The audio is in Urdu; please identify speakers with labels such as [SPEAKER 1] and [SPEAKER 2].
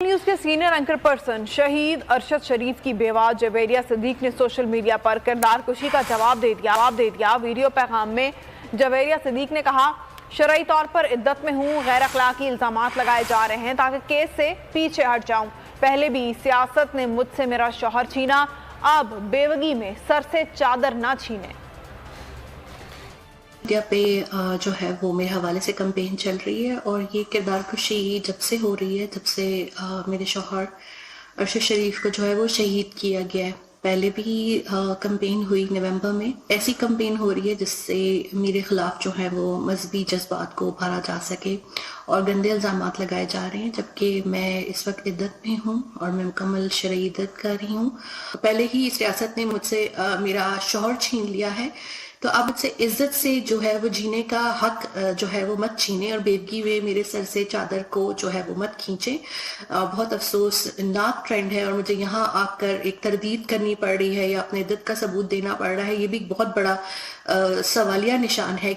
[SPEAKER 1] نیوز کے سینئر اینکر پرسن شہید ارشد شریف کی بیوہ جویریہ صدیق نے سوشل میڈیا پر کردار کشی کا جواب دے دیا۔ ویڈیو پیغام میں جویریہ صدیق نے کہا، شرعی طور پر عدت میں ہوں، غیر اخلاقی الزامات لگائے جا رہے ہیں تاکہ کیس سے پیچھے ہٹ جاؤں۔ پہلے بھی سیاست نے مجھ سے میرا شوہر چھینا، اب بیوگی میں سر سے چادر نہ چھینے۔
[SPEAKER 2] میڈیا پہ جو ہے وہ میرے حوالے سے کمپین چل رہی ہے، اور یہ کردار کشی جب سے ہو رہی ہے، جب سے میرے شوہر ارشد شریف کو جو ہے وہ شہید کیا گیا ہے۔ پہلے بھی کمپین ہوئی نومبر میں، ایسی کمپین ہو رہی ہے جس سے میرے خلاف جو ہے وہ مذہبی جذبات کو ابھارا جا سکے اور گندے الزامات لگائے جا رہے ہیں، جبکہ میں اس وقت عدت میں ہوں اور میں مکمل شرعی عدت کر رہی ہوں۔ پہلے ہی سیاست نے مجھ سے میرا شوہر چھین لیا ہے، تو اب مجھ سے عزت سے جو ہے وہ جینے کا حق جو ہے وہ مت چھینے، اور بیوگی میں میرے سر سے چادر کو جو ہے وہ مت کھینچے۔ بہت افسوسناک ٹرینڈ ہے، اور مجھے یہاں آ کر ایک تردید کرنی پڑ رہی ہے یا اپنے عدت کا ثبوت دینا پڑ رہا ہے، یہ بھی بہت بڑا سوالیہ نشان ہے۔